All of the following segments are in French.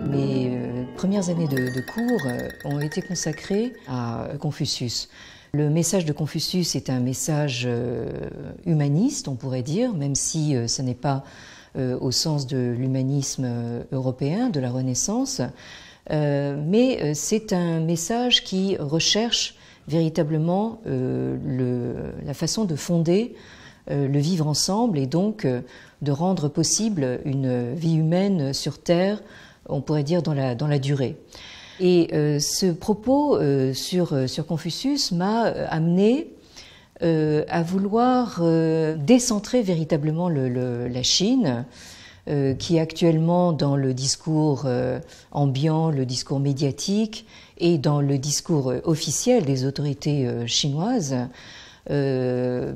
Mes premières années de cours ont été consacrées à Confucius. Le message de Confucius est un message humaniste, on pourrait dire, même si ce n'est pas au sens de l'humanisme européen, de la Renaissance, mais c'est un message qui recherche véritablement la façon de fonder le vivre ensemble et donc de rendre possible une vie humaine sur Terre, on pourrait dire dans la durée. Et ce propos sur Confucius m'a amené à vouloir décentrer véritablement la Chine, qui est actuellement dans le discours ambiant, le discours médiatique et dans le discours officiel des autorités chinoises,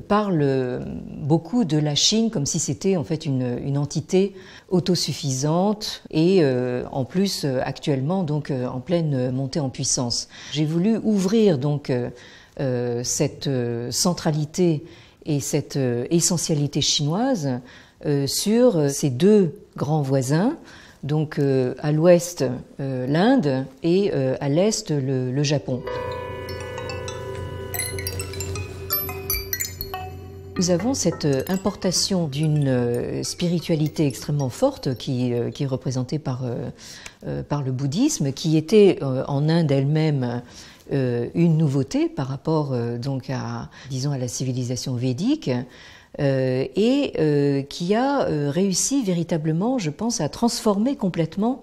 parle beaucoup de la Chine comme si c'était en fait une entité autosuffisante et en plus actuellement donc en pleine montée en puissance. J'ai voulu ouvrir donc cette centralité et cette essentialité chinoise sur ces deux grands voisins, donc à l'ouest l'Inde et à l'est le Japon. Nous avons cette importation d'une spiritualité extrêmement forte qui est représentée par le bouddhisme, qui était en Inde elle-même une nouveauté par rapport donc à, disons, à la civilisation védique, et qui a réussi véritablement, je pense, à transformer complètement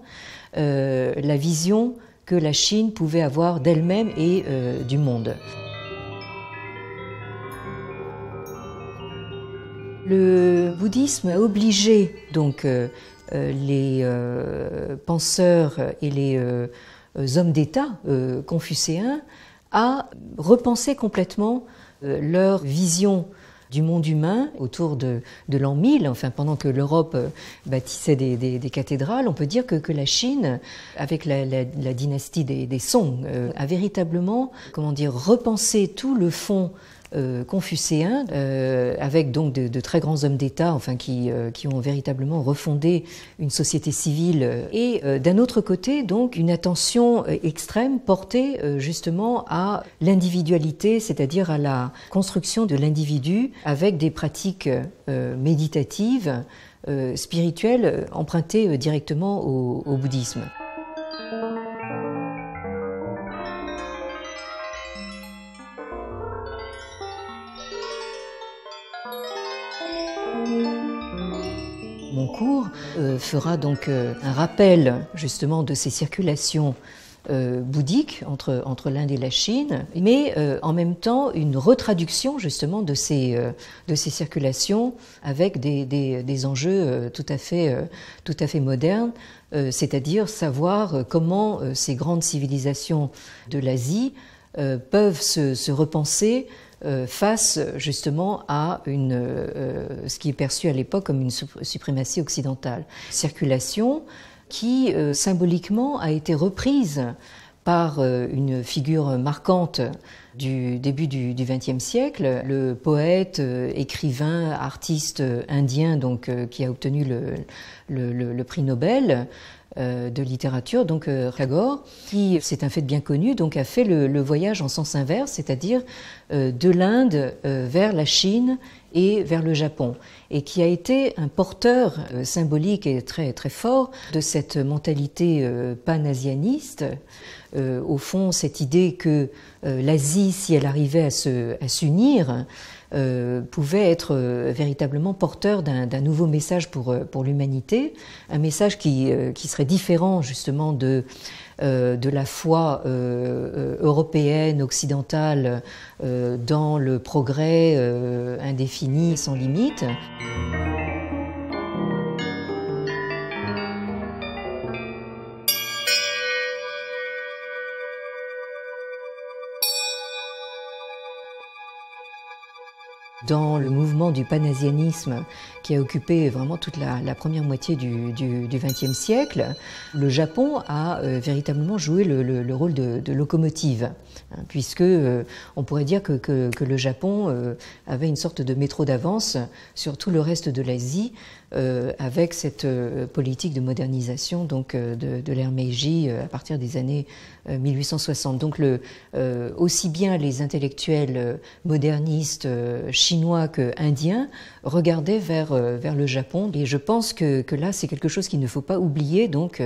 la vision que la Chine pouvait avoir d'elle-même et du monde. Le bouddhisme a obligé donc les penseurs et les hommes d'État confucéens à repenser complètement leur vision du monde humain autour de l'an 1000, enfin pendant que l'Europe bâtissait des cathédrales. On peut dire que la Chine, avec la dynastie des Song, a véritablement, comment dire, repensé tout le fond confucéen, avec donc de très grands hommes d'État, enfin qui ont véritablement refondé une société civile, et d'un autre côté donc une attention extrême portée justement à l'individualité, c'est-à-dire à la construction de l'individu avec des pratiques méditatives, spirituelles, empruntées directement au bouddhisme. Mon cours fera donc un rappel justement de ces circulations bouddhiques entre l'Inde et la Chine, mais en même temps une retraduction justement de ces circulations avec des enjeux tout à fait modernes, c'est-à-dire savoir comment ces grandes civilisations de l'Asie peuvent se repenser face justement à ce qui est perçu à l'époque comme une suprématie occidentale. Circulation qui symboliquement a été reprise par une figure marquante du début du XXe siècle, le poète, écrivain, artiste indien donc, qui a obtenu le prix Nobel de littérature, donc Tagore, qui, c'est un fait bien connu, donc a fait le voyage en sens inverse, c'est-à-dire de l'Inde vers la Chine et vers le Japon, et qui a été un porteur symbolique et très, très fort de cette mentalité pan-asianiste. Au fond, cette idée que l'Asie, si elle arrivait à s'unir, pouvait être véritablement porteur d'un nouveau message pour l'humanité, un message qui serait différent justement de la foi européenne, occidentale, dans le progrès indéfini, sans limite. Dans le mouvement du panasianisme qui a occupé vraiment toute la première moitié du XXe siècle, le Japon a véritablement joué le rôle de locomotive, hein, puisque on pourrait dire que le Japon avait une sorte de métro d'avance sur tout le reste de l'Asie avec cette politique de modernisation donc, de l'ère Meiji à partir des années 1860. Donc aussi bien les intellectuels modernistes chinois que indiens regardaient vers le Japon. Et je pense que là, c'est quelque chose qu'il ne faut pas oublier donc,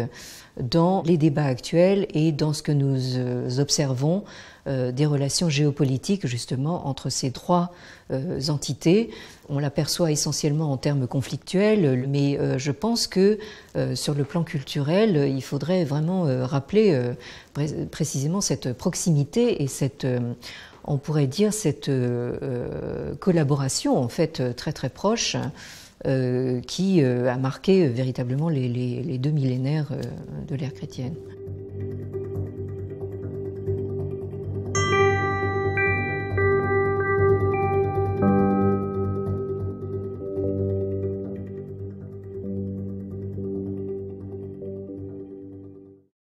dans les débats actuels et dans ce que nous observons des relations géopolitiques justement entre ces trois entités. On l'aperçoit essentiellement en termes conflictuels, mais je pense que sur le plan culturel, il faudrait vraiment rappeler précisément cette proximité et cette, on pourrait dire, cette collaboration en fait très très proche qui a marqué véritablement les deux millénaires de l'ère chrétienne.